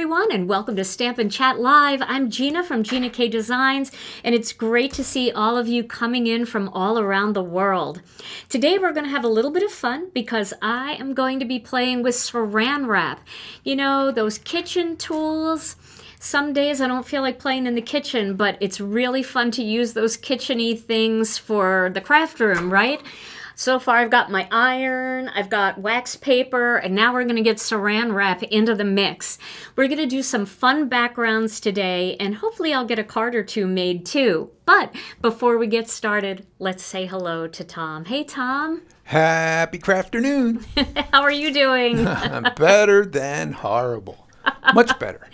everyone, and welcome to Stampin' Chat Live. I'm Gina from Gina K Designs, and it's great to see all of you coming in from all around the world. Today we're going to have a little bit of fun because I am going to be playing with Saran Wrap. You know, those kitchen tools. Some days I don't feel like playing in the kitchen, but it's really fun to use those kitchen-y things for the craft room, right? So far I've got my iron, I've got wax paper, and now we're going to get Saran Wrap into the mix. We're going to do some fun backgrounds today, and hopefully I'll get a card or two made too. But before we get started, let's say hello to Tom. Hey, Tom. Happy crafternoon. How are you doing? Better than horrible. Much better.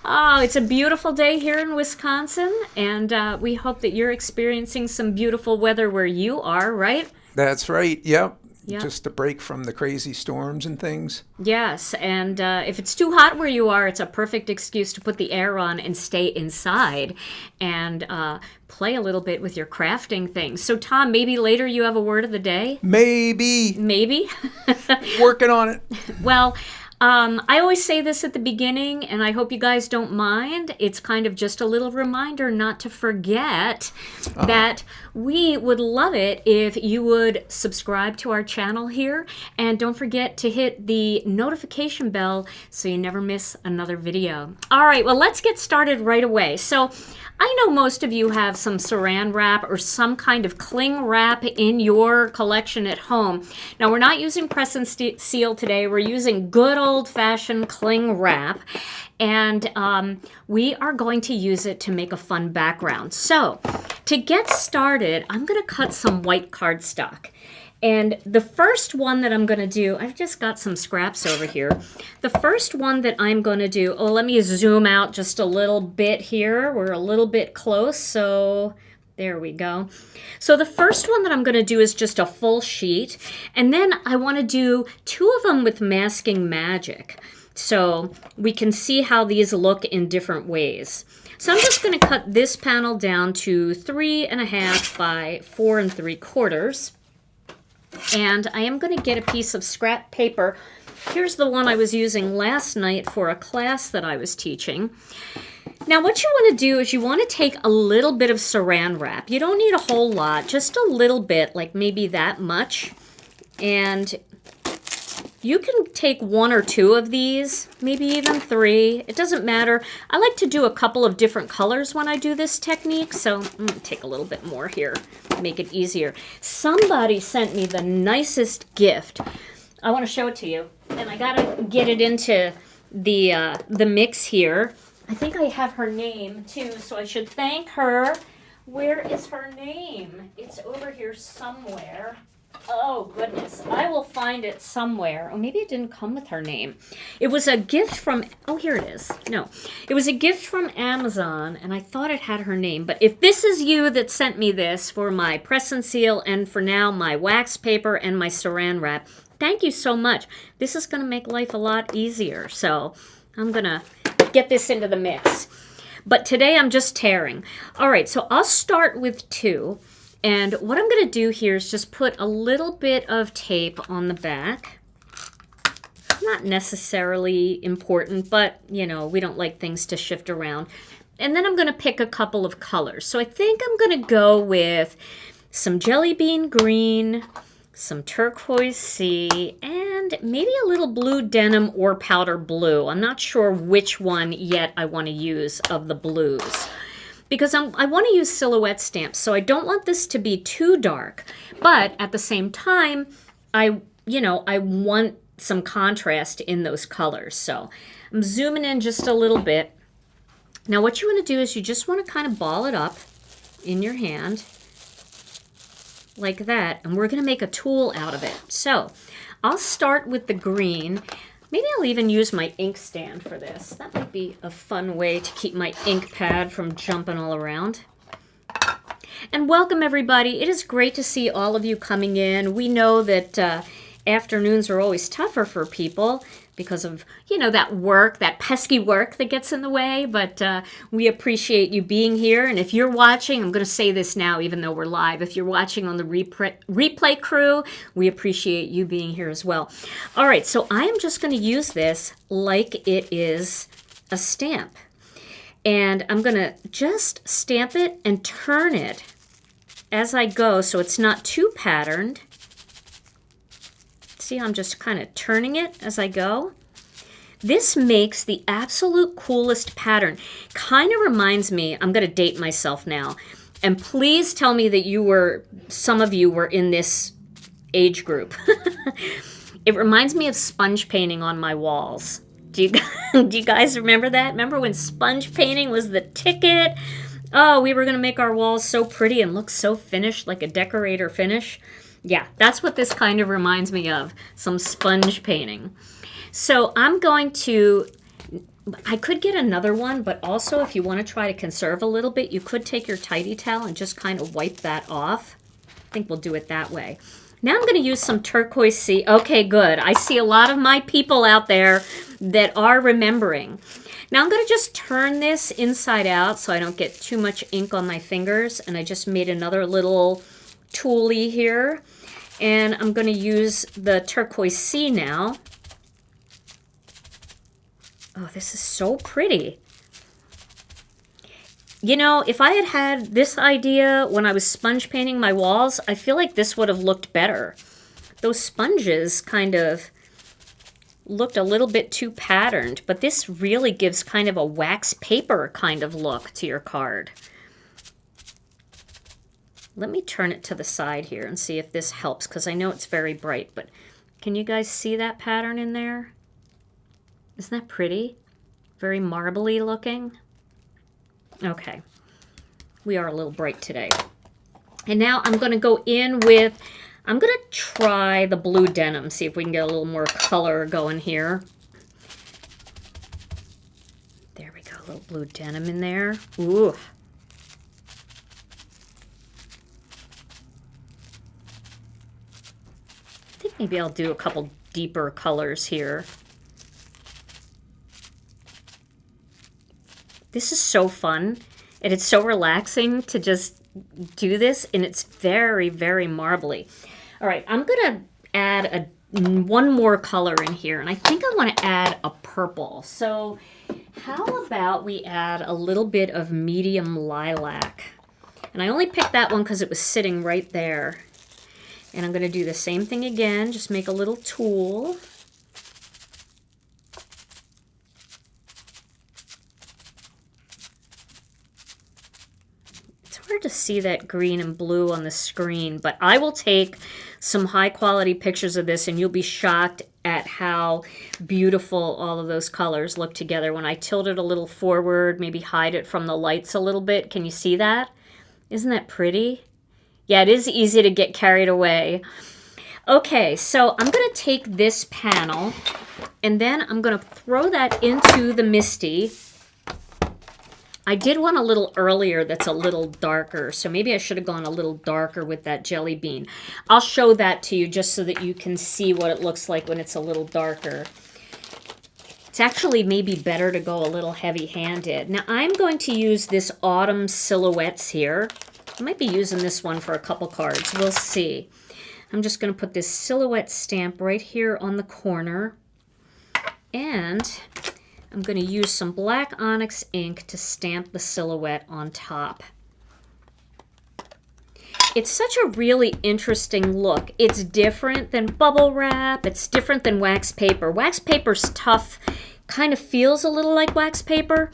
Oh, it's a beautiful day here in Wisconsin, and we hope that you're experiencing some beautiful weather where you are, right? That's right. Yep. Yep. Just a break from the crazy storms and things. Yes, and if it's too hot where you are, it's a perfect excuse to put the air on and stay inside and play a little bit with your crafting things. So, Tom, maybe later you have a word of the day? Maybe. Maybe? Working on it. Well, I always say this at the beginning, and I hope you guys don't mind. It's kind of just a little reminder not to forget that we would love it if you would subscribe to our channel here, and don't forget to hit the notification bell so you never miss another video. All right, well, let's get started right away. So I know most of you have some Saran Wrap or some kind of cling wrap in your collection at home. Now, we're not using press and seal today. We're using good old-fashioned cling wrap, and we are going to use it to make a fun background. So, to get started, I'm going to cut some white cardstock. And the first one that I'm going to do, I've just got some scraps over here. The first one that I'm going to do, let me zoom out just a little bit here. We're a little bit close, so there we go. So the first one that I'm going to do is just a full sheet. And then I want to do two of them with Masking Magic, so we can see how these look in different ways. So I'm just going to cut this panel down to 3.5 by 4 3/4. And I am going to get a piece of scrap paper. Here's the one I was using last night for a class that I was teaching. Now what you want to do is you want to take a little bit of Saran Wrap. You don't need a whole lot, just a little bit, like maybe that much. And you can take 1 or 2 of these, maybe even 3. It doesn't matter. I like to do a couple of different colors when I do this technique, so I'm going to take a little bit more here, make it easier. Somebody sent me the nicest gift. I want to show it to you, and I got to get it into the mix here. I think I have her name, too, so I should thank her. Where is her name? It's over here somewhere. Oh, goodness. I will find it somewhere. Oh, maybe it didn't come with her name. It was a gift from... Oh, here it is. No. It was a gift from Amazon, and I thought it had her name. But if this is you that sent me this for my press and seal and for now my wax paper and my Saran Wrap, thank you so much. This is going to make life a lot easier. So I'm going to get this into the mix. But today I'm just tearing. All right, so I'll start with 2. And what I'm going to do here is just put a little bit of tape on the back. Not necessarily important, but, you know, we don't like things to shift around. And then I'm going to pick a couple of colors. So I think I'm going to go with some Jelly Bean Green, some Turquoise Sea, and maybe a little blue denim or powder blue. I'm not sure which one yet I want to use of the blues, because I want to use silhouette stamps, so I don't want this to be too dark. But at the same time, I want some contrast in those colors. So I'm zooming in just a little bit. Now what you want to do is you just want to kind of ball it up in your hand like that, and we're going to make a tool out of it. So I'll start with the green. Maybe I'll even use my ink stand for this. That might be a fun way to keep my ink pad from jumping all around. And welcome, everybody. It is great to see all of you coming in. We know that afternoons are always tougher for people because of, you know, that work, that pesky work that gets in the way. But we appreciate you being here. And if you're watching, I'm going to say this now, even though we're live, if you're watching on the replay crew, we appreciate you being here as well. All right, so I am just going to use this like it is a stamp. And I'm going to just stamp it and turn it as I go so it's not too patterned. See, I'm just kind of turning it as I go. This makes the absolute coolest pattern. Kind of reminds me, I'm going to date myself now. And please tell me that some of you were in this age group. It reminds me of sponge painting on my walls. Do you guys remember that? Remember when sponge painting was the ticket? Oh, we were going to make our walls so pretty and look so finished, like a decorator finish. Yeah, that's what this kind of reminds me of, some sponge painting. So I'm going to, I could get another one, but also if you want to try to conserve a little bit, you could take your tidy towel and just kind of wipe that off. I think we'll do it that way. Now I'm going to use some Turquoise Sea. Okay, good. I see a lot of my people out there that are remembering. Now I'm going to just turn this inside out so I don't get too much ink on my fingers. And I just made another little toolie here. And I'm going to use the Turquoise Sea now. Oh, this is so pretty. You know, if I had had this idea when I was sponge painting my walls, I feel like this would have looked better. Those sponges kind of looked a little bit too patterned, but this really gives kind of a wax paper kind of look to your card. Let me turn it to the side here and see if this helps, because I know it's very bright, but can you guys see that pattern in there? Isn't that pretty? Very marbly looking. Okay, we are a little bright today. And now I'm going to go in with, I'm going to try the blue denim, see if we can get a little more color going here. There we go, a little blue denim in there. Ooh. I think maybe I'll do a couple deeper colors here. This is so fun, and it's so relaxing to just do this, and it's very, very marbly. All right, I'm going to add one more color in here, and I think I want to add a purple. So how about we add a little bit of medium lilac? And I only picked that one because it was sitting right there. And I'm going to do the same thing again, just make a little tool. Hard to see that green and blue on the screen, but I will take some high quality pictures of this and you'll be shocked at how beautiful all of those colors look together. When I tilt it a little forward, maybe hide it from the lights a little bit. Can you see that? Isn't that pretty? Yeah, it is easy to get carried away. Okay, so I'm going to take this panel and then I'm going to throw that into the Misty. I did one a little earlier that's a little darker, so maybe I should have gone a little darker with that jelly bean. I'll show that to you just so that you can see what it looks like when it's a little darker. It's actually maybe better to go a little heavy-handed. Now I'm going to use this Autumn Silhouettes here. I might be using this one for a couple cards. We'll see. I'm just going to put this silhouette stamp right here on the corner. And I'm going to use some black Onyx ink to stamp the silhouette on top. It's such a really interesting look. It's different than bubble wrap. It's different than wax paper. Wax paper's tough, kind of feels a little like wax paper,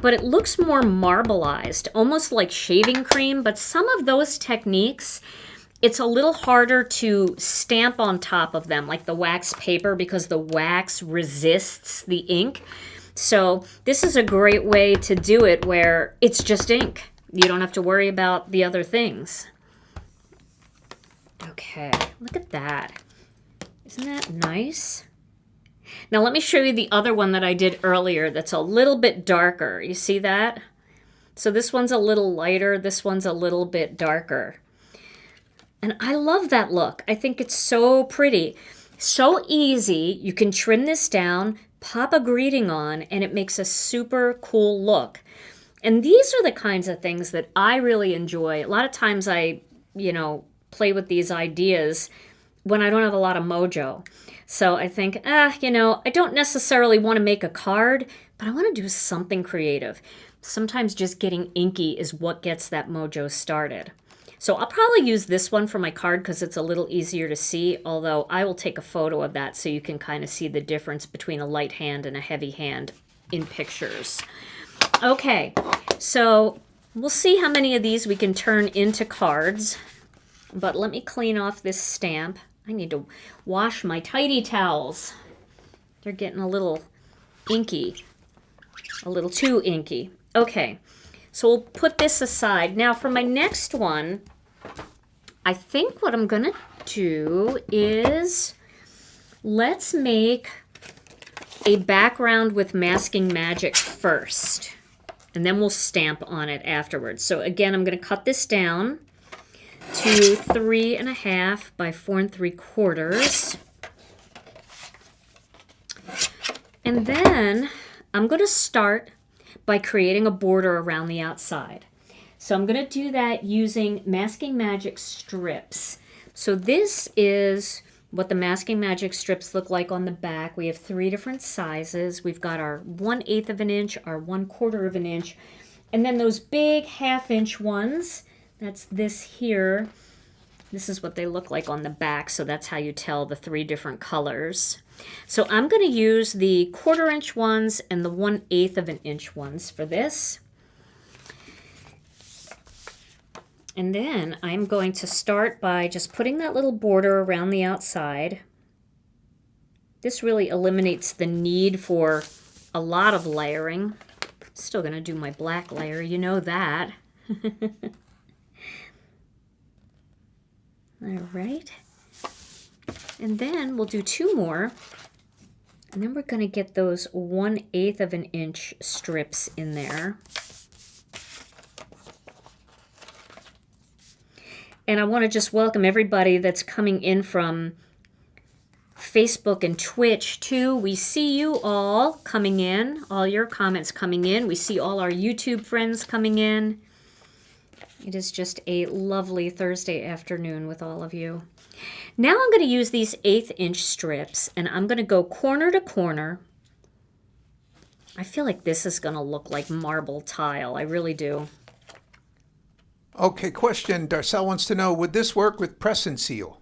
but it looks more marbleized, almost like shaving cream. But some of those techniques, it's a little harder to stamp on top of them, like the wax paper, because the wax resists the ink. So this is a great way to do it where it's just ink. You don't have to worry about the other things. Okay, look at that. Isn't that nice? Now let me show you the other one that I did earlier that's a little bit darker. You see that? So this one's a little lighter, this one's a little bit darker. And I love that look. I think it's so pretty. So easy. You can trim this down, pop a greeting on, and it makes a super cool look. And these are the kinds of things that I really enjoy. A lot of times I, play with these ideas when I don't have a lot of mojo. So I think, I don't necessarily want to make a card, but I want to do something creative. Sometimes just getting inky is what gets that mojo started. So I'll probably use this one for my card because it's a little easier to see, although I will take a photo of that so you can kind of see the difference between a light hand and a heavy hand in pictures. Okay, so we'll see how many of these we can turn into cards, but let me clean off this stamp. I need to wash my tidy towels. They're getting a little inky, a little too inky. Okay, so we'll put this aside. Now for my next one, I think what I'm gonna do is let's make a background with Masking Magic first, and then we'll stamp on it afterwards. So again, I'm gonna cut this down to 3.5 by 4 3/4. And then I'm gonna start by creating a border around the outside. So I'm going to do that using Masking Magic strips. So this is what the Masking Magic strips look like on the back. We have 3 different sizes. We've got our 1/8 of an inch, our 1/4 of an inch, and then those big 1/2 inch ones. That's this here. This is what they look like on the back, so that's how you tell the 3 different colors. So I'm going to use the 1/4 inch ones and the 1/8 of an inch ones for this. And then I'm going to start by just putting that little border around the outside. This really eliminates the need for a lot of layering. Still going to do my black layer, you know that. All right. And then we'll do 2 more. And then we're going to get those 1/8 of an inch strips in there. And I want to just welcome everybody that's coming in from Facebook and Twitch too. We see you all coming in, all your comments coming in. We see all our YouTube friends coming in. It is just a lovely Thursday afternoon with all of you. Now I'm going to use these 1/8 inch strips, and I'm going to go corner to corner. I feel like this is going to look like marble tile. I really do. Okay, question. Darcel wants to know, would this work with press and seal?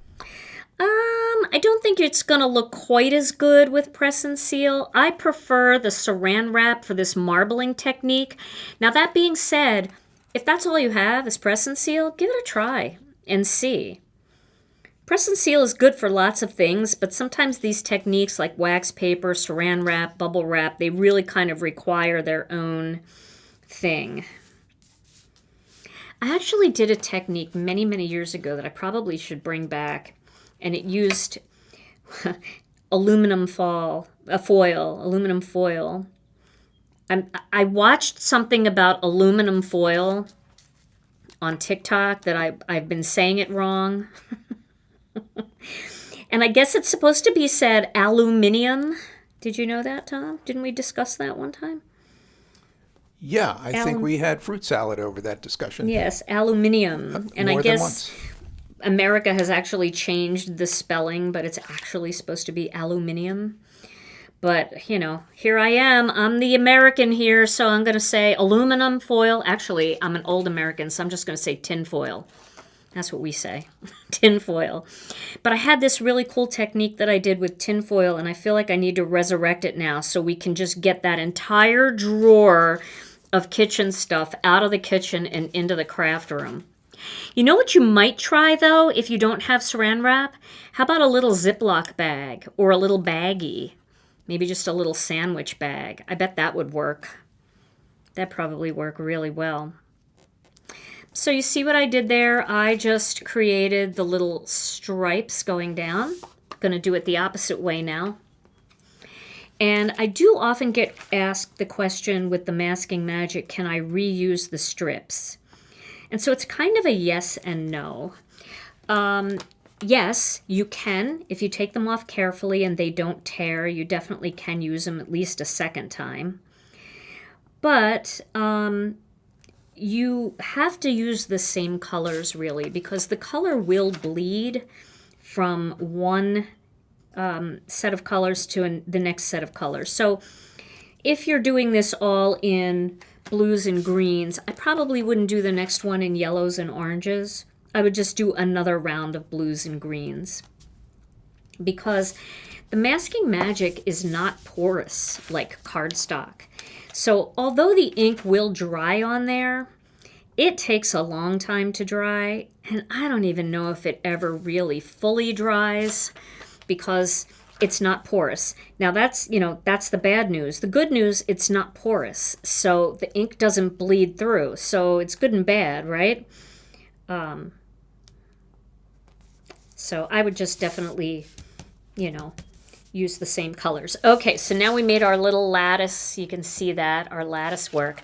I don't think it's going to look quite as good with press and seal. I prefer the Saran Wrap for this marbling technique. Now, that being said, if that's all you have is press and seal, give it a try and see. Press and seal is good for lots of things, but sometimes these techniques like wax paper, Saran Wrap, bubble wrap, they really kind of require their own thing. I actually did a technique many, many years ago that I probably should bring back, and it used aluminum foil. I watched something about aluminum foil on TikTok that I've been saying it wrong. And I guess it's supposed to be said aluminium. Did you know that, Tom? Didn't we discuss that one time? Yeah, I think we had fruit salad over that discussion. Yes, aluminium. And More I than guess once. America has actually changed the spelling, but it's actually supposed to be aluminium. But, you know, here I am. I'm the American here, so I'm going to say aluminum foil. Actually, I'm an old American, so I'm just going to say tin foil. That's what we say, tin foil. But I had this really cool technique that I did with tin foil, and I feel like I need to resurrect it now so we can just get that entire drawer of kitchen stuff out of the kitchen and into the craft room. You know what you might try, though, if you don't have Saran Wrap? How about a little Ziploc bag or a little baggie? Maybe just a little sandwich bag. I bet that would work. That'd probably work really well. So you see what I did there? I just created the little stripes going down. I'm going to do it the opposite way now. And I do often get asked the question with the Masking Magic, can I reuse the strips? And so it's kind of a yes and no. Yes, you can. If you take them off carefully and they don't tear, you definitely can use them at least a second time. But you have to use the same colors, really, because the color will bleed from one set of colors to the next set of colors. So if you're doing this all in blues and greens, I probably wouldn't do the next one in yellows and oranges. I would just do another round of blues and greens, because the masking magic is not porous like cardstock. So although the ink will dry on there, it takes a long time to dry, and I don't even know if it ever really fully dries because it's not porous. Now that's the bad news. The good news, it's not porous, so the ink doesn't bleed through. So it's good and bad, right? So I would just definitely, use the same colors. Okay, so now we made our little lattice. You can see that, our lattice work.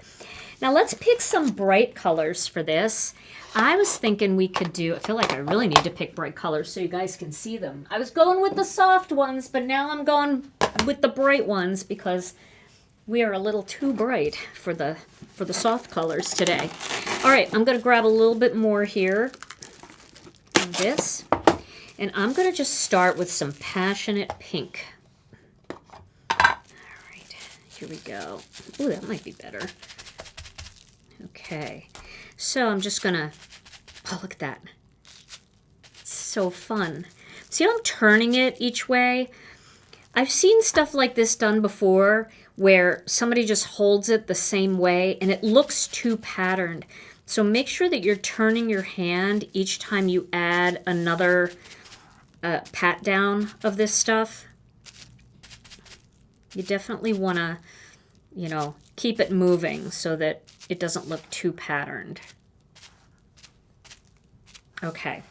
Now let's pick some bright colors for this. I was thinking we could do, I feel like I really need to pick bright colors so you guys can see them. I was going with the soft ones, but now I'm going with the bright ones because we are a little too bright for the soft colors today. All right, I'm gonna grab a little bit more here of this, and I'm gonna just start with some passionate pink. All right, here we go. Ooh, that might be better. Okay, so I'm just gonna, oh, look at that. It's so fun. See how I'm turning it each way? I've seen stuff like this done before where somebody just holds it the same way and it looks too patterned. So make sure that you're turning your hand each time you add another pat down of this stuff. You definitely wanna, keep it moving so that it doesn't look too patterned. Okay.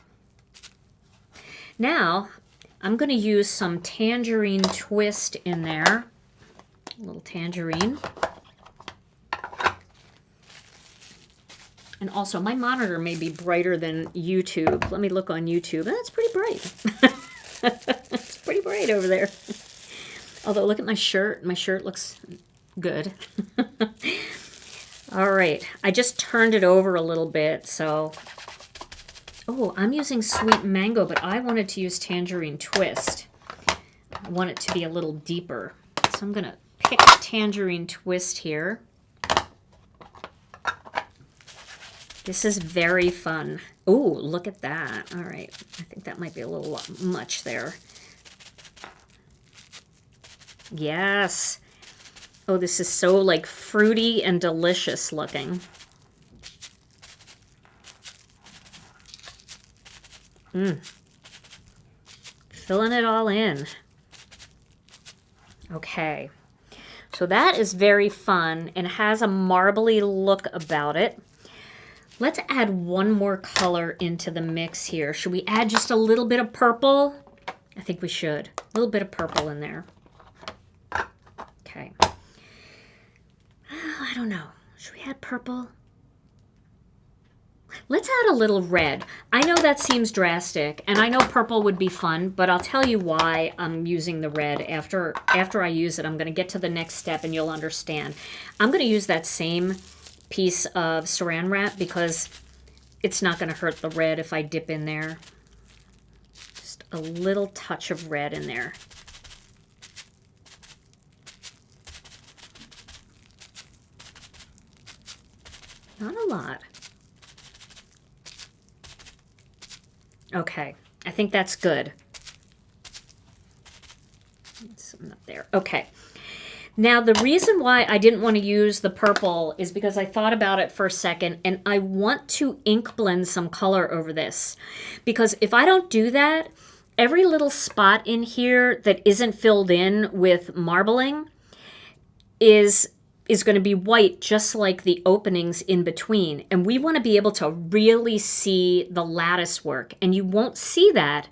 Now, I'm going to use some Tangerine Twist in there. A little tangerine. And also, my monitor may be brighter than YouTube. Let me look on YouTube. That's pretty bright. It's pretty bright over there. Although, look at my shirt. My shirt looks good. All right, I just turned it over a little bit, so... Oh, I'm using sweet mango, but I wanted to use Tangerine Twist. I want it to be a little deeper. So I'm gonna pick Tangerine Twist here. This is very fun. Oh, look at that. All right, I think that might be a little much there. Yes. Oh, this is so like fruity and delicious looking. Filling it all in. Okay. So that is very fun and has a marbly look about it. Let's add one more color into the mix here. Should we add just a little bit of purple? I think we should. A little bit of purple in there. Okay. I don't know. Should we add purple? Let's add a little red. I know that seems drastic, and I know purple would be fun, but I'll tell you why I'm using the red. After I use it, I'm going to get to the next step, and you'll understand. I'm going to use that same piece of Saran Wrap because it's not going to hurt the red if I dip in there. Just a little touch of red in there. Not a lot. Okay, I think that's good. Something up there. Okay. Now, the reason why I didn't want to use the purple is because I thought about it for a second, and I want to ink blend some color over this. Because if I don't do that, every little spot in here that isn't filled in with marbling is going to be white, just like the openings in between. And we want to be able to really see the lattice work. And you won't see that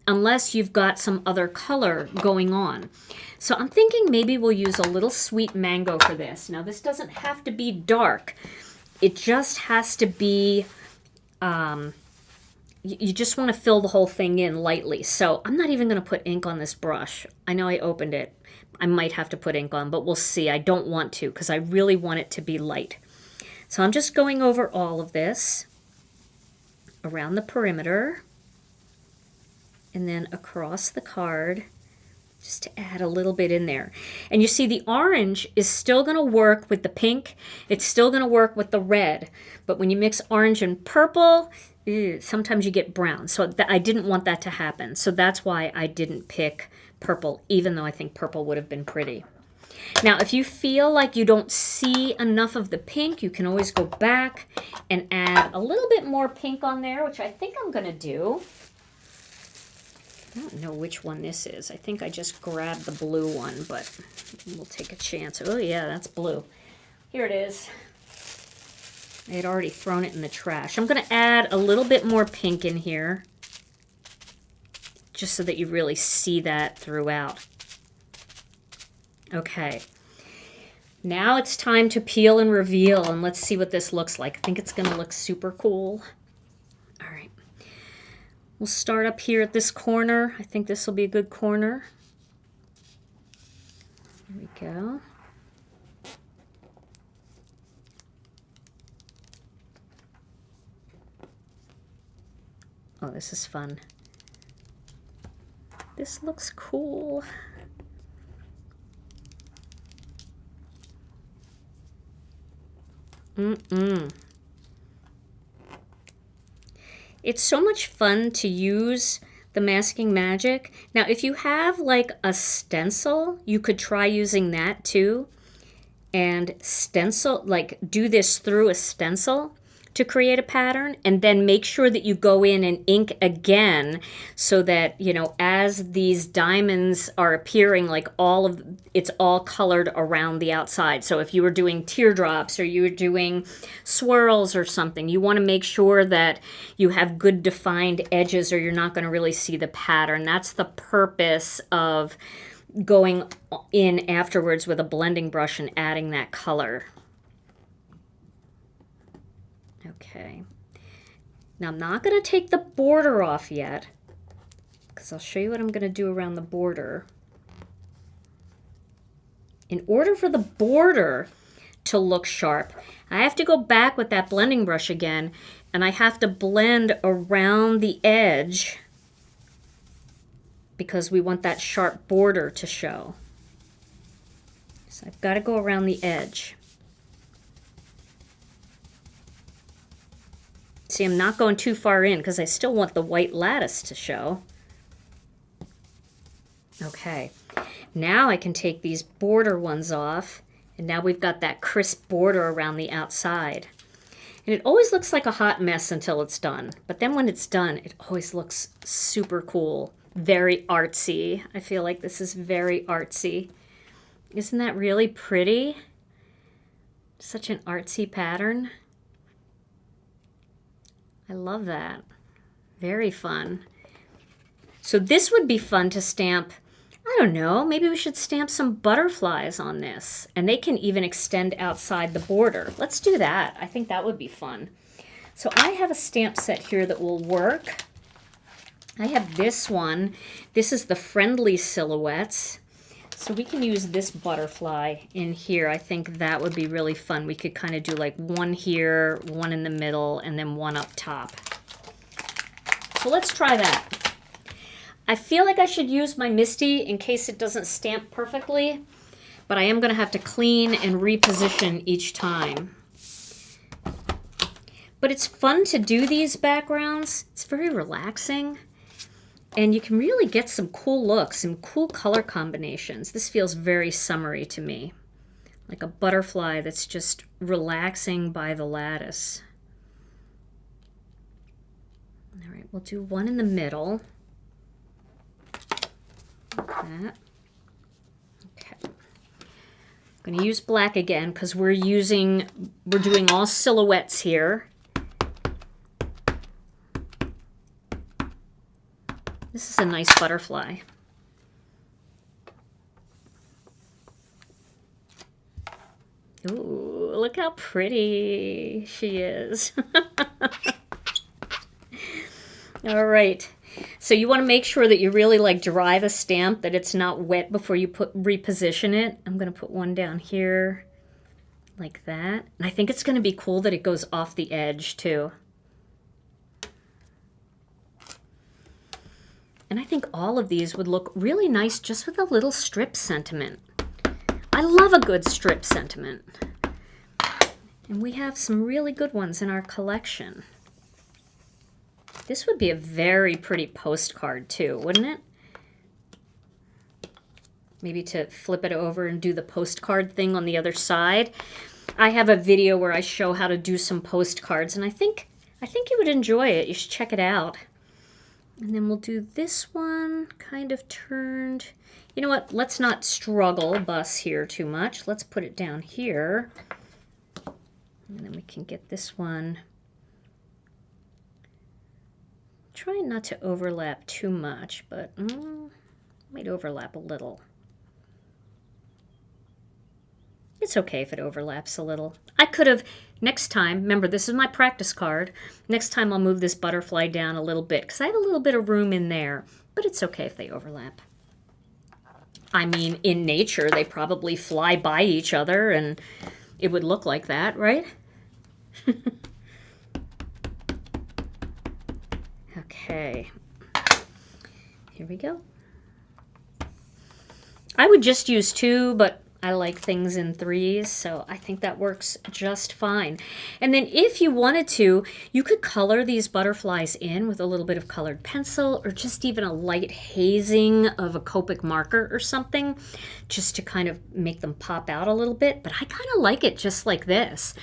unless you've got some other color going on. So I'm thinking maybe we'll use a little sweet mango for this. Now, this doesn't have to be dark. It just has to be, you just want to fill the whole thing in lightly. So I'm not even going to put ink on this brush. I know I opened it. I might have to put ink on, but we'll see. I don't want to because I really want it to be light. So I'm just going over all of this around the perimeter and then across the card just to add a little bit in there. And you see the orange is still going to work with the pink. It's still going to work with the red. But when you mix orange and purple, sometimes you get brown. So I didn't want that to happen. So that's why I didn't pick purple, even though I think purple would have been pretty. Now, if you feel like you don't see enough of the pink, you can always go back and add a little bit more pink on there, which I think I'm going to do. I don't know which one this is. I think I just grabbed the blue one, but we'll take a chance. Oh, yeah, that's blue. Here it is. I had already thrown it in the trash. I'm going to add a little bit more pink in here, just so that you really see that throughout. Okay. Now it's time to peel and reveal, and let's see what this looks like. I think it's going to look super cool. All right. We'll start up here at this corner. I think this will be a good corner. There we go. Oh, this is fun. This looks cool. It's so much fun to use the masking magic. Now, if you have like a stencil, you could try using that too. And stencil, like do this through a stencil to create a pattern, and then make sure that you go in and ink again so that, you know, as these diamonds are appearing, like it's all colored around the outside. So if you were doing teardrops or you were doing swirls or something, you want to make sure that you have good defined edges or you're not going to really see the pattern. That's the purpose of going in afterwards with a blending brush and adding that color. Okay, now I'm not going to take the border off yet, because I'll show you what I'm going to do around the border. In order for the border to look sharp, I have to go back with that blending brush again, and I have to blend around the edge because we want that sharp border to show. So I've got to go around the edge. See, I'm not going too far in because I still want the white lattice to show. Okay, now I can take these border ones off, and now we've got that crisp border around the outside. And it always looks like a hot mess until it's done. But then when it's done, it always looks super cool. Very artsy. I feel like this is very artsy. Isn't that really pretty? Such an artsy pattern. I love that. Very fun. So this would be fun to stamp. I don't know, maybe we should stamp some butterflies on this, and they can even extend outside the border. Let's do that. I think that would be fun. So I have a stamp set here that will work. I have this one. This is the Friendly Silhouettes. So we can use this butterfly in here. I think that would be really fun. We could kind of do like one here, one in the middle, and then one up top. So let's try that. I feel like I should use my Misty in case it doesn't stamp perfectly, but I am going to have to clean and reposition each time. But it's fun to do these backgrounds. It's very relaxing. And you can really get some cool looks, some cool color combinations. This feels very summery to me. Like a butterfly that's just relaxing by the lattice. All right, we'll do one in the middle. Like that. Okay. I'm going to use black again because we're doing all silhouettes here. This is a nice butterfly. Ooh, look how pretty she is. All right. So you want to make sure that you really like dry the stamp, that it's not wet before you reposition it. I'm going to put one down here like that. And I think it's going to be cool that it goes off the edge too. And I think all of these would look really nice just with a little strip sentiment. I love a good strip sentiment. And we have some really good ones in our collection. This would be a very pretty postcard too, wouldn't it? Maybe to flip it over and do the postcard thing on the other side. I have a video where I show how to do some postcards, and I think you would enjoy it. You should check it out. And then we'll do this one kind of turned. You know what? Let's not struggle bus here too much. Let's put it down here. And then we can get this one. Trying not to overlap too much, but might overlap a little. It's okay if it overlaps a little. I could have, next time, remember this is my practice card, next time I'll move this butterfly down a little bit because I have a little bit of room in there, but it's okay if they overlap. I mean, in nature, they probably fly by each other and it would look like that, right? Okay, here we go. I would just use 2, but I like things in 3s, so I think that works just fine. And then if you wanted to, you could color these butterflies in with a little bit of colored pencil or just even a light hazing of a Copic marker or something, just to kind of make them pop out a little bit. But I kind of like it just like this.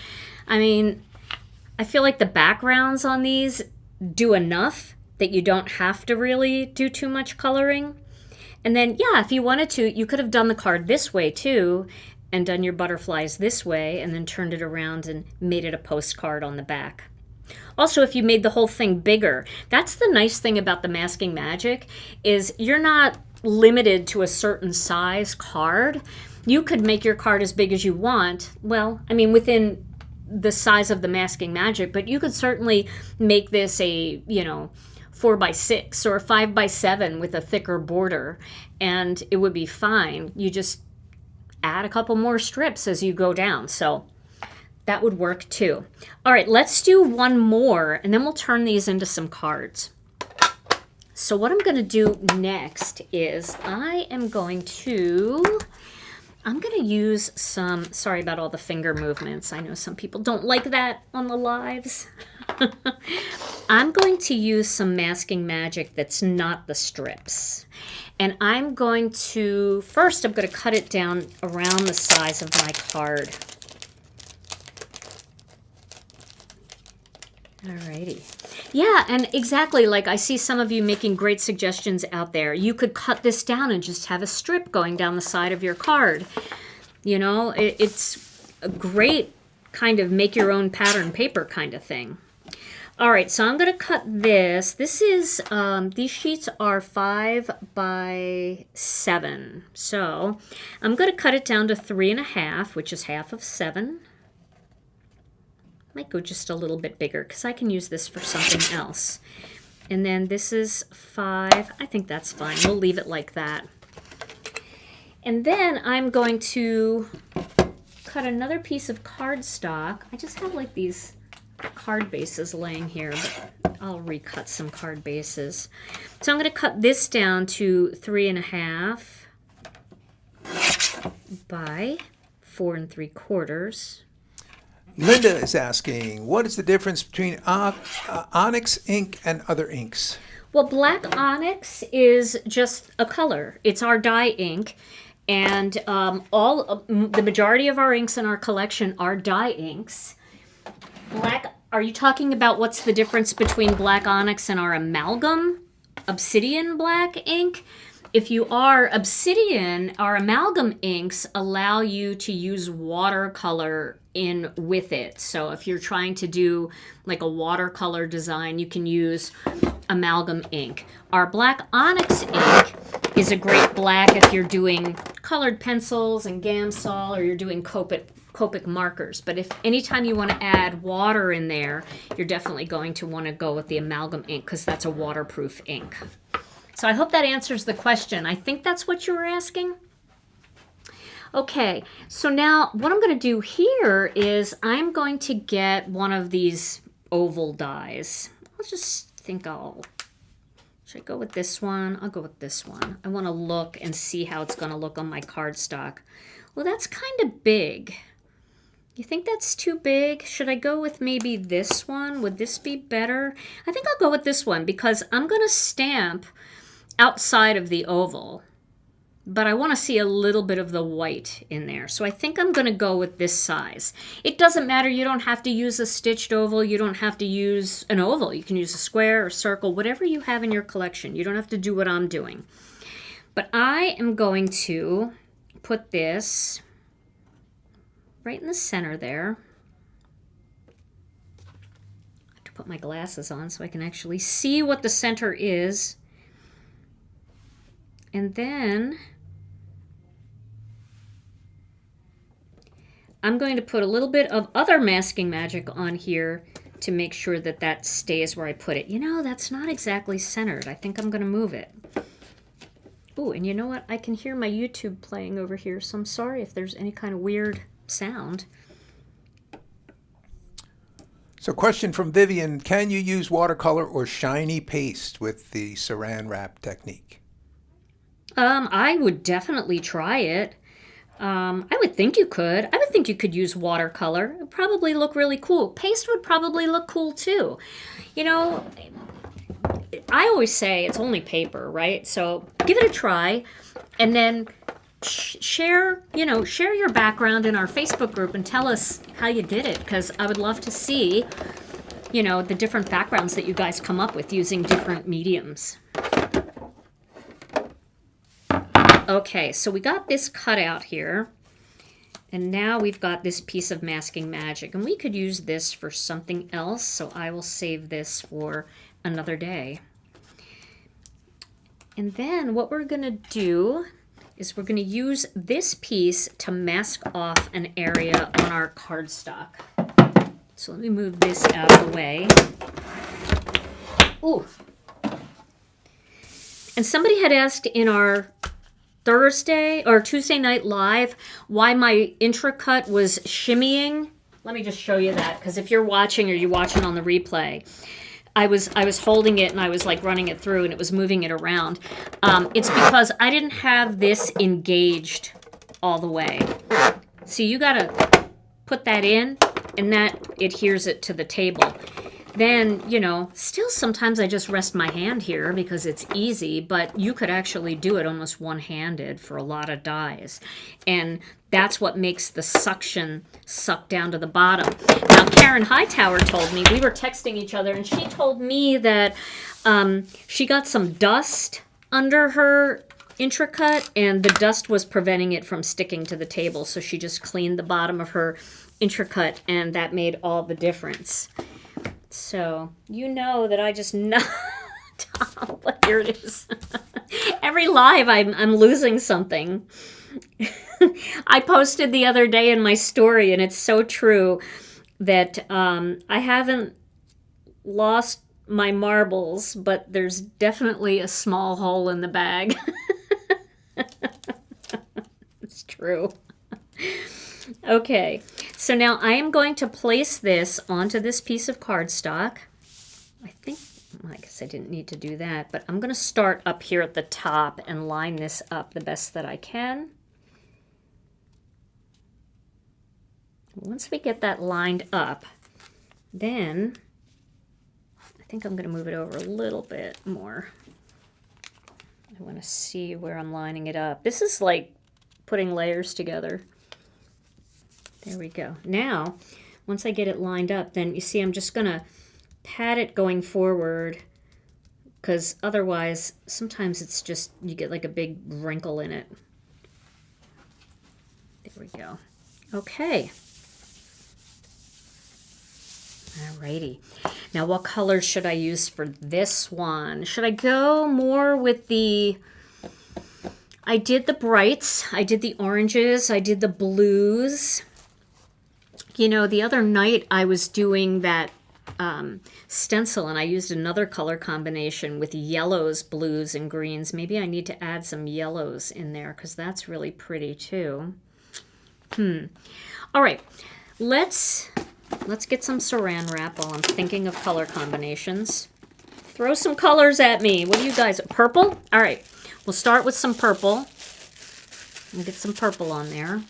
I mean, I feel like the backgrounds on these do enough that you don't have to really do too much coloring. And then, yeah, if you wanted to, you could have done the card this way too and done your butterflies this way and then turned it around and made it a postcard on the back. Also, if you made the whole thing bigger, that's the nice thing about the Masking Magic is you're not limited to a certain size card. You could make your card as big as you want. Well, I mean, within the size of the Masking Magic, but you could certainly make this a, 4x6 or 5x7 with a thicker border, and it would be fine. You just add a couple more strips as you go down, so that would work too. All right, let's do one more, and then we'll turn these into some cards. So what I'm going to do next is I'm going to use some, sorry about all the finger movements. I know some people don't like that on the lives. I'm going to use some Masking Magic that's not the strips. And I'm going to cut it down around the size of my card. Alrighty. Yeah, and exactly, like I see some of you making great suggestions out there. You could cut this down and just have a strip going down the side of your card. You know, it's a great kind of make your own pattern paper kind of thing. All right, so I'm going to cut this. This is, these sheets are 5x7. So I'm going to cut it down to 3.5, which is half of 7. Might go just a little bit bigger because I can use this for something else. And then this is 5. I think that's fine. We'll leave it like that. And then I'm going to cut another piece of cardstock. I just have like these card bases laying here, but I'll recut some card bases. So I'm going to cut this down to 3.5 by 4 3/4. Linda is asking, what is the difference between Onyx ink and other inks? Well, black onyx is just a color. It's our dye ink. And the majority of our inks in our collection are dye inks. Are you talking about what's the difference between black onyx and our amalgam obsidian black ink? If you are obsidian, our amalgam inks allow you to use watercolor in with it. So if you're trying to do like a watercolor design, you can use amalgam ink. Our black onyx ink is a great black if you're doing colored pencils and Gamsol, or you're doing Copic markers. But if anytime you want to add water in there, you're definitely going to want to go with the amalgam ink because that's a waterproof ink. So I hope that answers the question. I think that's what you were asking. Okay, so now what I'm going to do here is I'm going to get one of these oval dies. I'll Should I go with this one? I'll go with this one. I want to look and see how it's going to look on my cardstock. Well, that's kind of big. You think that's too big? Should I go with maybe this one? Would this be better? I think I'll go with this one because I'm going to stamp outside of the oval, but I want to see a little bit of the white in there. So I think I'm going to go with this size. It doesn't matter. You don't have to use a stitched oval. You don't have to use an oval. You can use a square or circle, whatever you have in your collection. You don't have to do what I'm doing. But I am going to put this right in the center there. I have to put my glasses on so I can actually see what the center is. And then I'm going to put a little bit of other masking magic on here to make sure that that stays where I put it. You know, that's not exactly centered. I think I'm going to move it. Ooh, and you know what? I can hear my YouTube playing over here, so I'm sorry if there's any kind of weird sound. So question from Vivian, can you use watercolor or shiny paste with the Saran Wrap technique? I would definitely try it. I would think you could. I would think you could use watercolor. It would probably look really cool. Paste would probably look cool too. You know, I always say it's only paper, right? So give it a try and then share your background in our Facebook group and tell us how you did it, because I would love to see, you know, the different backgrounds that you guys come up with using different mediums. Okay, so we got this cut out here, and now we've got this piece of masking magic, and we could use this for something else, so I will save this for another day. And then what we're going to do is we're going to use this piece to mask off an area on our cardstock. So let me move this out of the way. Ooh. And somebody had asked in our Thursday or Tuesday night live why my intra-cut was shimmying. Let me just show you that, because if you're watching or you're watching on the replay, I was holding it and I was like running it through and it was moving it around. It's because I didn't have this engaged all the way. So you gotta put that in and that adheres it to the table. Then, you know, still sometimes I just rest my hand here because it's easy, but you could actually do it almost one-handed for a lot of dies. And that's what makes the suction suck down to the bottom. Now, Karen Hightower told me, we were texting each other, and she told me that she got some dust under her intra-cut, and the dust was preventing it from sticking to the table. So she just cleaned the bottom of her intra-cut, and that made all the difference. So, you know that I just know. But here it is. Every live, I'm losing something. I posted the other day in my story, and it's so true that I haven't lost my marbles, but there's definitely a small hole in the bag. It's true. Okay, so now I am going to place this onto this piece of cardstock. I think, well, I guess I didn't need to do that, but I'm going to start up here at the top and line this up the best that I can. Once we get that lined up, then I think I'm going to move it over a little bit more. I want to see where I'm lining it up. This is like putting layers together. There we go. Now, once I get it lined up, then you see I'm just going to pat it going forward, because otherwise sometimes it's just, you get like a big wrinkle in it. There we go. Okay. Alrighty. Now, what colors should I use for this one? Should I go more with the, I did the brights, I did the oranges, I did the blues. You know, the other night I was doing that stencil and I used another color combination with yellows, blues, and greens. Maybe I need to add some yellows in there because that's really pretty too. All right, let's get some Saran Wrap while I'm thinking of color combinations. Throw some colors at me. What do you guys, purple? All right, we'll start with some purple. We'll get some purple on there.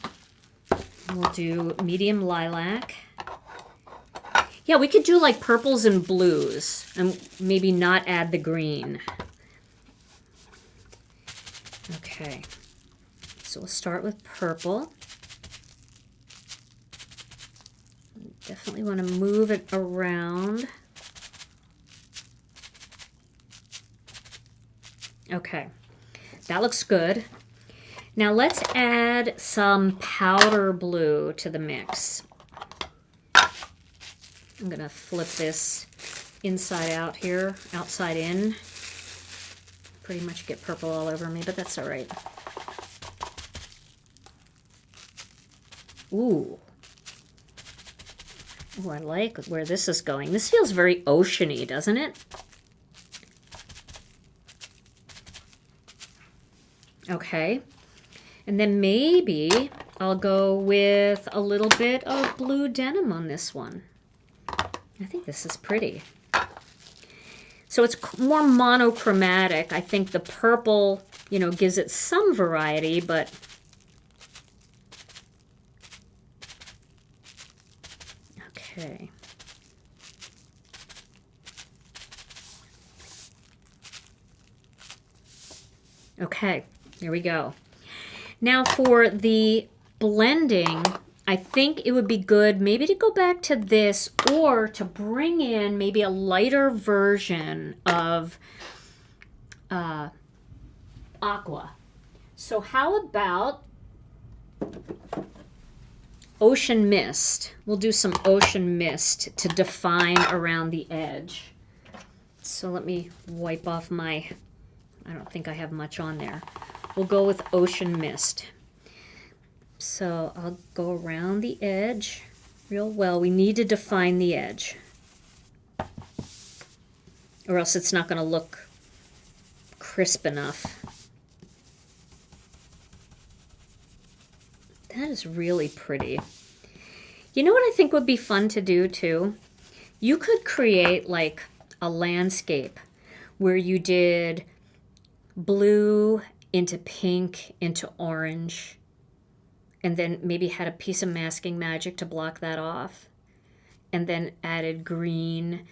We'll do medium lilac. Yeah, we could do like purples and blues and maybe not add the green. Okay, so we'll start with purple. Definitely want to move it around. Okay, that looks good. Now let's add some powder blue to the mix. I'm gonna flip this inside out here, outside in. Pretty much get purple all over me, but that's all right. Ooh. Ooh, I like where this is going. This feels very oceany, doesn't it? Okay. And then maybe I'll go with a little bit of blue denim on this one. I think this is pretty. So it's more monochromatic. I think the purple, you know, gives it some variety, but okay. Okay, there we go. Now for the blending, I think it would be good maybe to go back to this or to bring in maybe a lighter version of aqua. So how about ocean mist? We'll do some ocean mist to define around the edge. So let me wipe off my, I don't think I have much on there. We'll go with ocean mist. So I'll go around the edge real well. We need to define the edge, or else it's not going to look crisp enough. That is really pretty. You know what I think would be fun to do too? You could create like a landscape where you did blue into pink into orange, and then maybe had a piece of masking magic to block that off, and then added green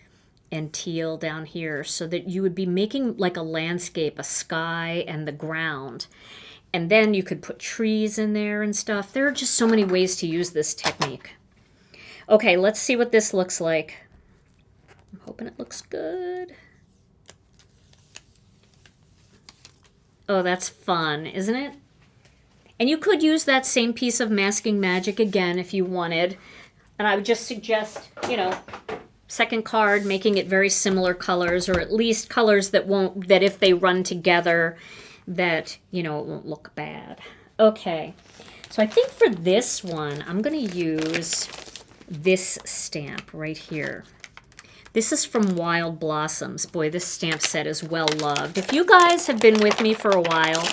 and teal down here so that you would be making like a landscape, a sky and the ground. And then you could put trees in there and stuff. There are just so many ways to use this technique. Okay, let's see what this looks like. I'm hoping it looks good. Oh, that's fun, isn't it? And you could use that same piece of masking magic again if you wanted. And I would just suggest, you know, second card, making it very similar colors, or at least colors that won't, that if they run together, that, you know, it won't look bad. Okay, so I think for this one, I'm going to use this stamp right here. This is from Wild Blossoms. Boy, this stamp set is well loved. If you guys have been with me for a while,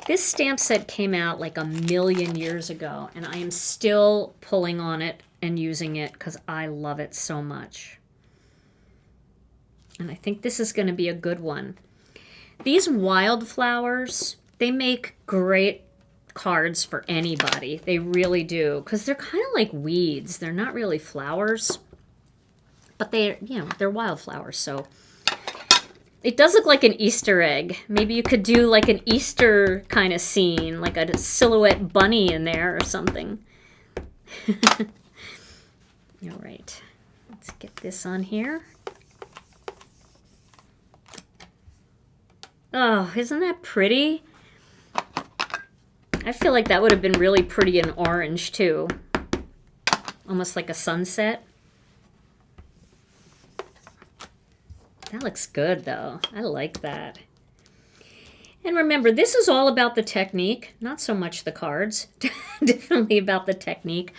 this stamp set came out like a million years ago, and I am still pulling on it and using it because I love it so much. And I think this is going to be a good one. These wildflowers, they make great cards for anybody. They really do, because they're kind of like weeds. They're not really flowers, but they, you know, they're wildflowers. So it does look like an Easter egg. Maybe you could do like an Easter kind of scene, like a silhouette bunny in there or something. All right, let's get this on here. Oh, isn't that pretty? I feel like that would have been really pretty in orange too. Almost like a sunset. That looks good though. I like that. And remember, this is all about the technique, not so much the cards. Definitely about the technique.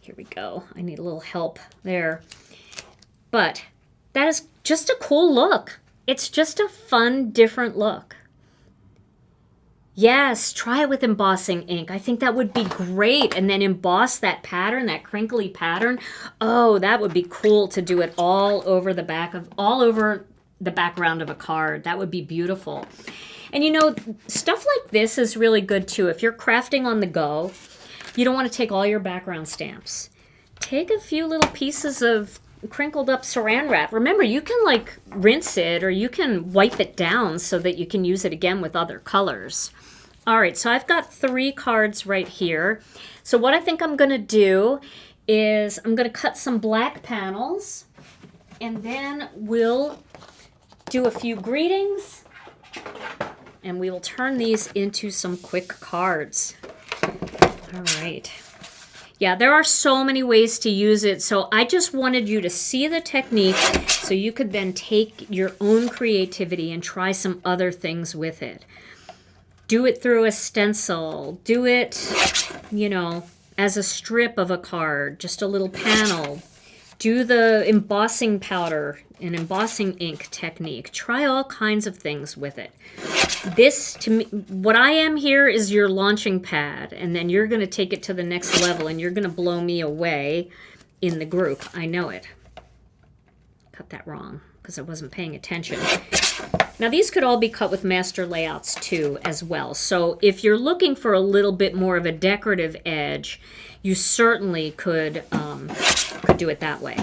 Here we go. I need a little help there. But that is just a cool look. It's just a fun, different look. Yes, try it with embossing ink. I think that would be great. And then emboss that pattern, that crinkly pattern. Oh, that would be cool to do it all over the background of a card. That would be beautiful. And you know, stuff like this is really good too. If you're crafting on the go, you don't want to take all your background stamps. Take a few little pieces of crinkled up Saran Wrap. Remember, you can like rinse it or you can wipe it down so that you can use it again with other colors. All right, so I've got 3 cards right here. So what I think I'm going to do is I'm going to cut some black panels, and then we'll do a few greetings, and we will turn these into some quick cards. All right. Yeah, there are so many ways to use it, so I just wanted you to see the technique so you could then take your own creativity and try some other things with it. Do it through a stencil. Do it, you know, as a strip of a card, just a little panel. Do the embossing powder and embossing ink technique. Try all kinds of things with it. This, to me, what I am here is your launching pad, and then you're going to take it to the next level, and you're going to blow me away in the group. I know it. Cut that wrong because I wasn't paying attention. Now these could all be cut with master layouts too as well. So if you're looking for a little bit more of a decorative edge, you certainly could do it that way.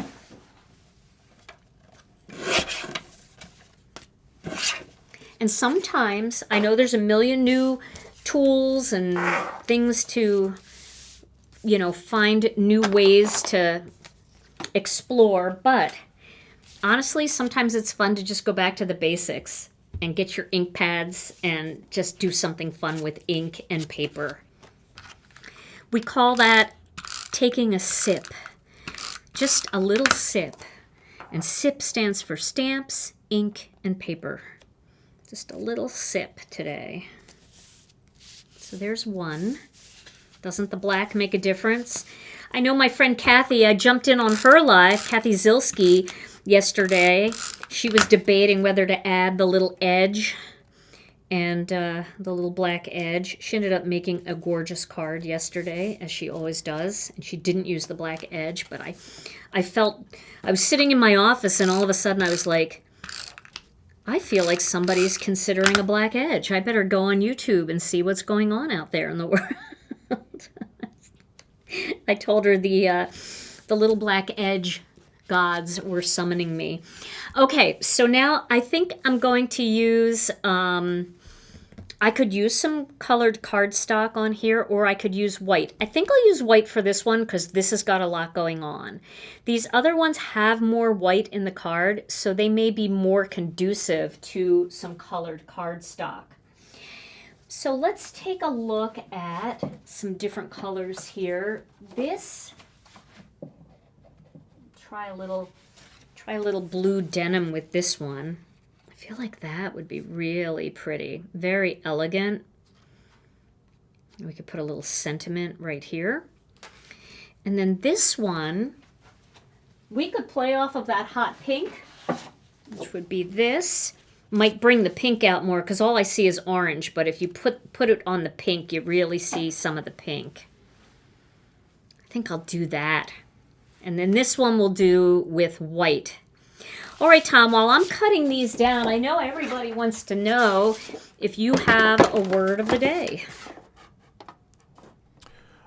And sometimes, I know there's a million new tools and things to, you know, find new ways to explore, but honestly, sometimes it's fun to just go back to the basics and get your ink pads and just do something fun with ink and paper. We call that taking a sip. Just a little sip. And SIP stands for stamps, ink, and paper. Just a little sip today. So there's one. Doesn't the black make a difference? I know my friend Kathy, I jumped in on her live, Kathy Zilski, yesterday. She was debating whether to add the little edge and the little black edge. She ended up making a gorgeous card yesterday, as she always does, and she didn't use the black edge, but I felt, I was sitting in my office and all of a sudden I was like, I feel like somebody's considering a black edge. I better go on YouTube and see what's going on out there in the world. I told her the little black edge gods were summoning me. Okay, so now I think I'm going to use, I could use some colored cardstock on here, or I could use white. I think I'll use white for this one because this has got a lot going on. These other ones have more white in the card, so they may be more conducive to some colored cardstock. So let's take a look at some different colors here. This, try a little blue denim with this one. I feel like that would be really pretty. Very elegant. We could put a little sentiment right here. And then this one, we could play off of that hot pink, which would be this. Might bring the pink out more because all I see is orange, but if you put it on the pink, you really see some of the pink. I think I'll do that. And then this one we'll do with white. All right, Tom, while I'm cutting these down, I know everybody wants to know if you have a word of the day.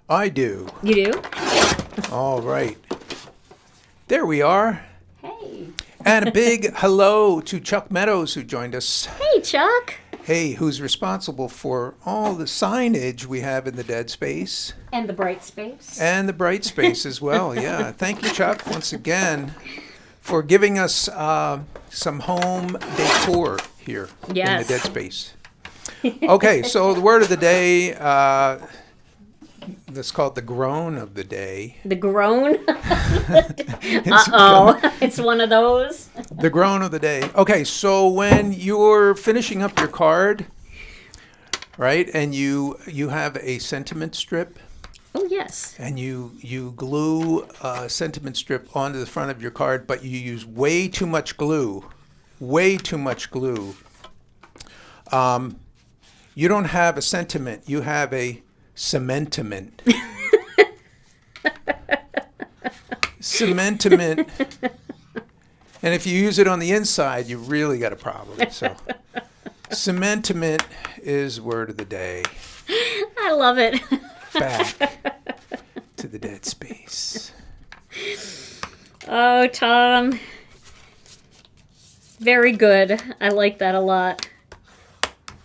I do. You do? All right. There we are. Hey. And a big hello to Chuck Meadows, who joined us. Hey, Chuck. Hey, who's responsible for all the signage we have in the dead space. And the bright space. And the bright space as well, yeah. Thank you, Chuck, once again, for giving us some home decor here in the dead space. Okay, so the word of the day, that's called the groan of the day. The groan? Uh-oh, it's one of those. The groan of the day. Okay, so when you're finishing up your card, right, and you have a sentiment strip. Oh, yes. And you glue a sentiment strip onto the front of your card, but you use way too much glue. Way too much glue. You don't have a sentiment. You have a cementiment. Cementiment. And if you use it on the inside, you really got a problem. So, cementiment is word of the day. I love it. Back to the dead space. Oh, Tom. Very good. I like that a lot.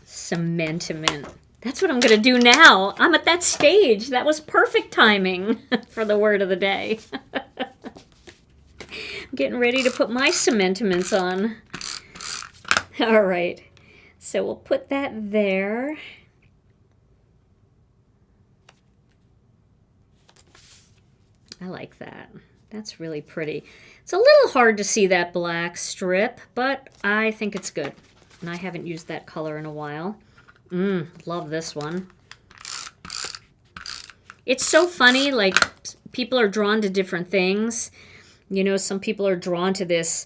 Cementiment. That's what I'm going to do now. I'm at that stage. That was perfect timing for the word of the day. I'm getting ready to put my cementiments on. All right. So we'll put that there. I like that. That's really pretty. It's a little hard to see that black strip, but I think it's good. And I haven't used that color in a while. Love this one. It's so funny, like, people are drawn to different things. You know, some people are drawn to this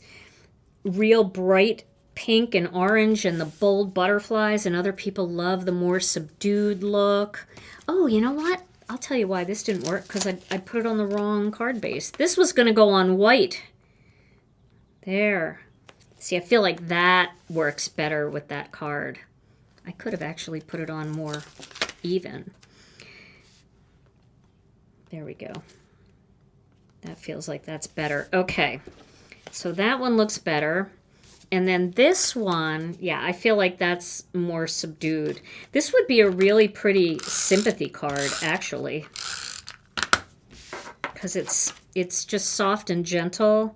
real bright pink and orange and the bold butterflies, and other people love the more subdued look. Oh, you know what? I'll tell you why this didn't work, because I put it on the wrong card base. This was going to go on white. There. See, I feel like that works better with that card. I could have actually put it on more even. There we go. That feels like that's better. Okay. So that one looks better. And then this one, yeah, I feel like that's more subdued. This would be a really pretty sympathy card, actually. Because it's just soft and gentle.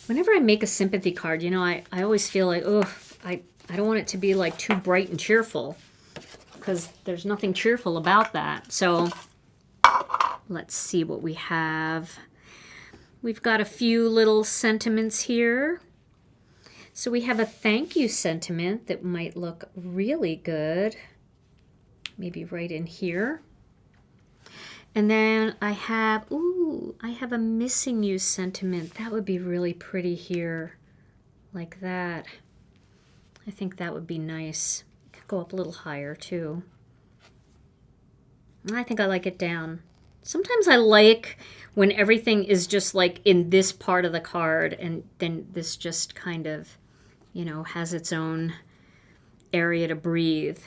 Whenever I make a sympathy card, you know, I always feel like, oh, I don't want it to be like too bright and cheerful, because there's nothing cheerful about that. So let's see what we have. We've got a few little sentiments here. So we have a thank you sentiment that might look really good. Maybe right in here. And then I have a missing you sentiment. That would be really pretty here, like that. I think that would be nice. It could go up a little higher too. I think I like it down. Sometimes I like when everything is just like in this part of the card, and then this just kind of, you know, has its own area to breathe.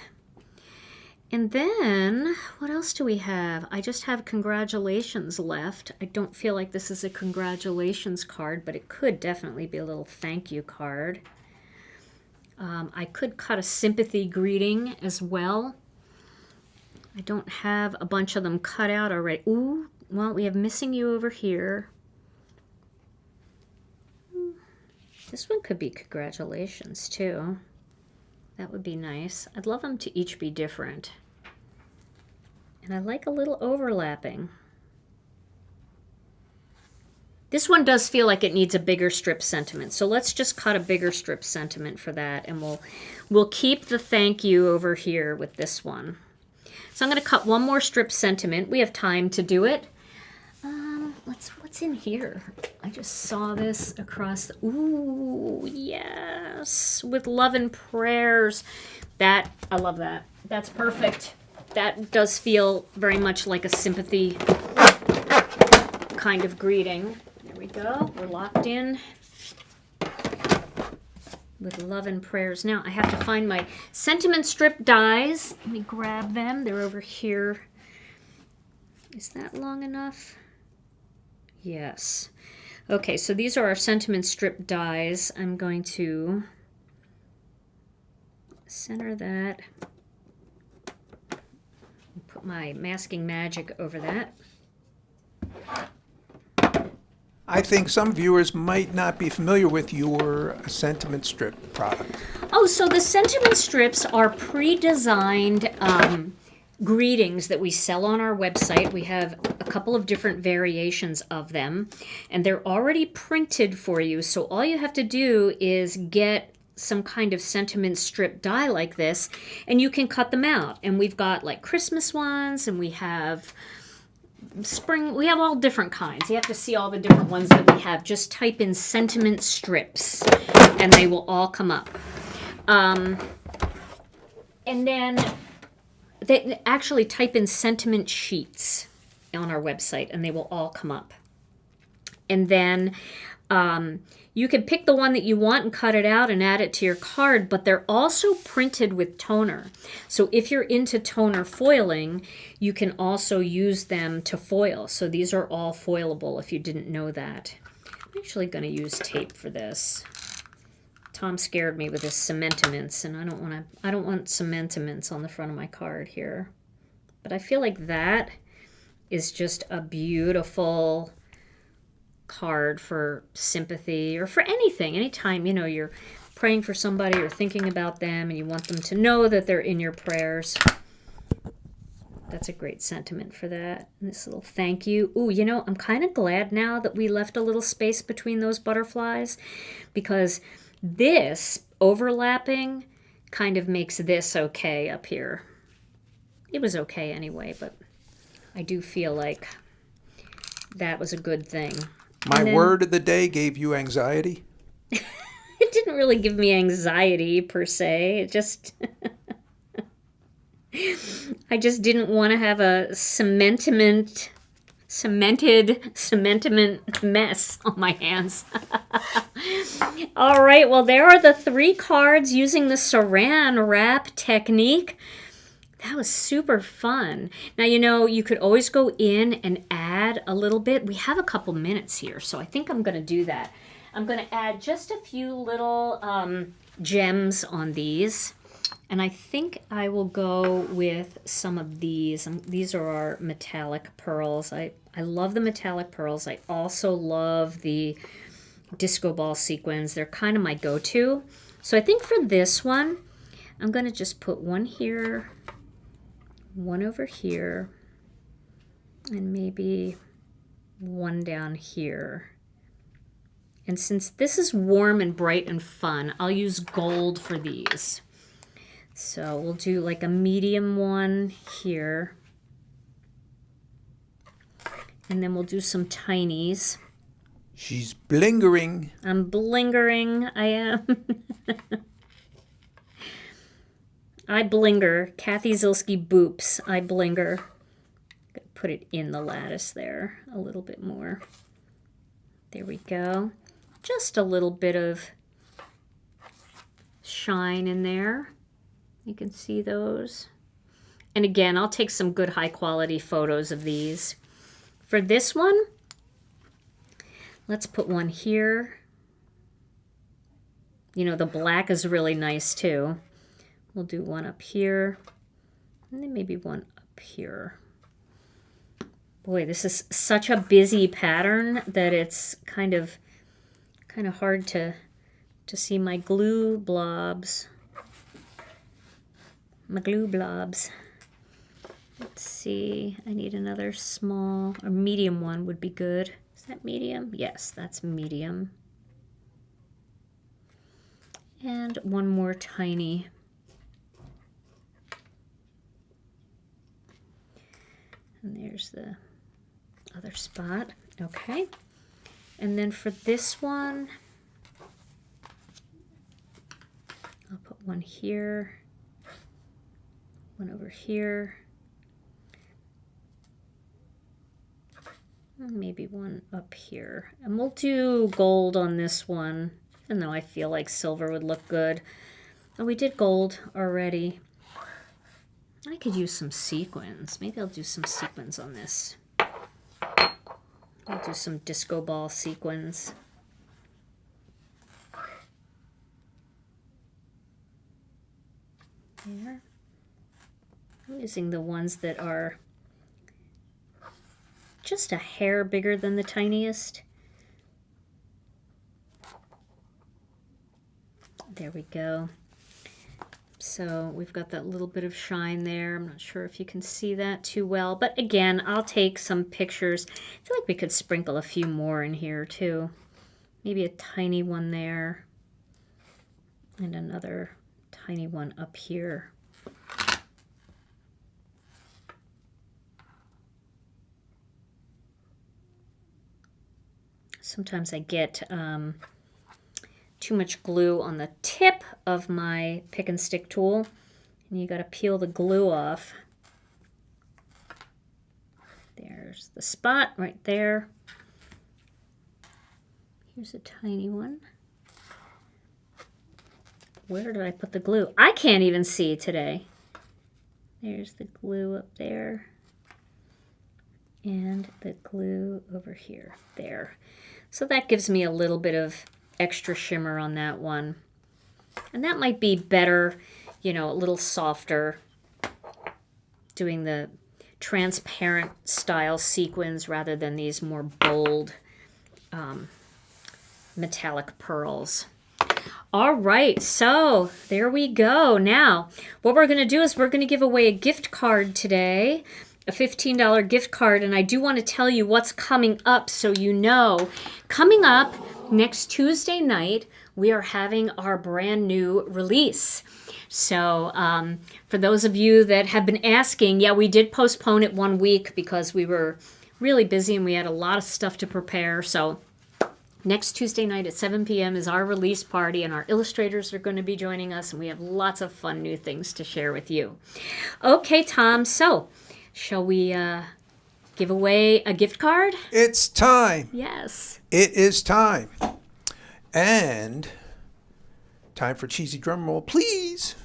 And then, what else do we have? I just have congratulations left. I don't feel like this is a congratulations card, but it could definitely be a little thank you card. I could cut a sympathy greeting as well. I don't have a bunch of them cut out already. Ooh, well, we have missing you over here. This one could be congratulations too. That would be nice. I'd love them to each be different. And I like a little overlapping. This one does feel like it needs a bigger strip sentiment. So let's just cut a bigger strip sentiment for that. And we'll keep the thank you over here with this one. So I'm going to cut one more strip sentiment. We have time to do it. What's in here? I just saw this across the... Ooh, yes. With love and prayers. I love that. That's perfect. That does feel very much like a sympathy kind of greeting. There we go. We're locked in. With love and prayers. Now I have to find my sentiment strip dies. Let me grab them. They're over here. Is that long enough? Yes. Okay, so these are our sentiment strip dies. I'm going to center that. Put my masking magic over that. I think some viewers might not be familiar with your sentiment strip product. Oh, so the sentiment strips are pre-designed greetings that we sell on our website. We have a couple of different variations of them, and they're already printed for you. So all you have to do is get some kind of sentiment strip die like this, and you can cut them out. And we've got like Christmas ones, and we have we have all different kinds. You have to see all the different ones that we have. Just type in sentiment strips and they will all come up. And then they actually type in sentiment sheets on our website and they will all come up. And then you can pick the one that you want and cut it out and add it to your card, but they're also printed with toner. So if you're into toner foiling, you can also use them to foil. So these are all foilable if you didn't know that. I'm actually going to use tape for this. Tom scared me with his cementiments, and I don't want cementiments on the front of my card here. But I feel like that is just a beautiful card for sympathy or for anything. Anytime, you know, you're praying for somebody or thinking about them and you want them to know that they're in your prayers. That's a great sentiment for that. And this little thank you. Ooh, you know, I'm kind of glad now that we left a little space between those butterflies, because this overlapping kind of makes this okay up here. It was okay anyway, but I do feel like that was a good thing. My word of the day gave you anxiety? It didn't really give me anxiety per se. It just... I just didn't want to have a cemented mess on my hands. All right, well, there are the 3 cards using the Saran Wrap technique. That was super fun. Now, you know, you could always go in and add a little bit. We have a couple minutes here, so I think I'm going to do that. I'm going to add just a few little gems on these. And I think I will go with some of these. These are our metallic pearls. I love the metallic pearls. I also love the disco ball sequins. They're kind of my go-to. So I think for this one, I'm going to just put one here, one over here, and maybe one down here. And since this is warm and bright and fun, I'll use gold for these. So we'll do like a medium one here. And then we'll do some tinies. She's blingering. I'm blingering. I am. I blinger. Kathy Zilski boops. I blinger. Put it in the lattice there a little bit more. There we go. Just a little bit of shine in there. You can see those. And again, I'll take some good high quality photos of these. For this one, let's put one here. You know, the black is really nice too. We'll do one up here, and then maybe one up here. Boy, this is such a busy pattern that it's kind of hard to see my glue blobs. My glue blobs. Let's see, I need another small or medium one would be good. Is that medium? Yes, that's medium. And one more tiny. And there's the other spot. Okay. And then for this one, I'll put one here, one over here, and maybe one up here. And we'll do gold on this one, even though I feel like silver would look good. Oh, we did gold already. I could use some sequins. Maybe I'll do some sequins on this. I'll do some disco ball sequins. There. I'm using the ones that are just a hair bigger than the tiniest. There we go. So we've got that little bit of shine there. I'm not sure if you can see that too well, but again, I'll take some pictures. I feel like we could sprinkle a few more in here too. Maybe a tiny one there and another tiny one up here. Sometimes I get too much glue on the tip of my pick and stick tool, and you got to peel the glue off. There's the spot right there. Here's a tiny one. Where did I put the glue? I can't even see today. There's the glue up there. And the glue over here. There. So that gives me a little bit of extra shimmer on that one. And that might be better, you know, a little softer, doing the transparent style sequins rather than these more bold metallic pearls. All right, so there we go. Now, what we're going to do is we're going to give away a gift card today, a $15 gift card, and I do want to tell you what's coming up so you know. Coming up next Tuesday night, we are having our brand new release. So for those of you that have been asking, yeah, we did postpone it 1 week because we were really busy and we had a lot of stuff to prepare. So next Tuesday night at 7 p.m. is our release party, and our illustrators are going to be joining us, and we have lots of fun new things to share with you. Okay, Tom, so shall we give away a gift card? It's time. Yes. It is time. And time for cheesy drum roll, please.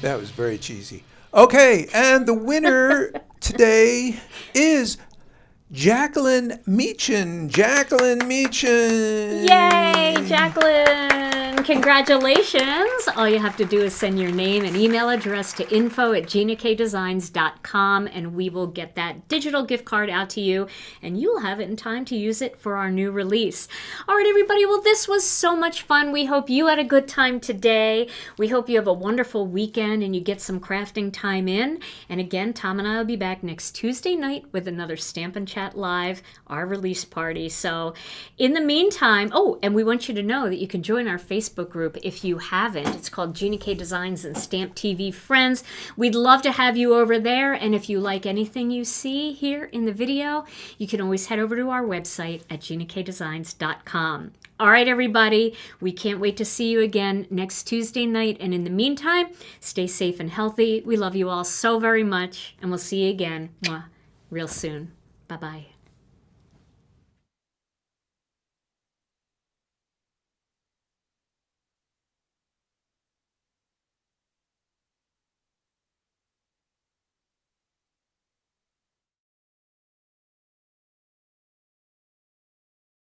That was very cheesy. Okay, and the winner today is Jacqueline Meechan. Jacqueline Meechan. Yay, Jacqueline. Congratulations. All you have to do is send your name and email address to info@ginakdesigns.com, and we will get that digital gift card out to you, and you'll have it in time to use it for our new release. All right, everybody. Well, this was so much fun. We hope you had a good time today. We hope you have a wonderful weekend and you get some crafting time in. And again, Tom and I will be back next Tuesday night with another Stamp and Chat Live, our release party. So in the meantime, oh, and we want you to know that you can join our Facebook group if you haven't. It's called Gina K Designs and Stamp TV Friends. We'd love to have you over there, and if you like anything you see here in the video, you can always head over to our website at ginakdesigns.com. All right, everybody, we can't wait to see you again next Tuesday night, and in the meantime, stay safe and healthy. We love you all so very much, and we'll see you again real soon. Bye-bye.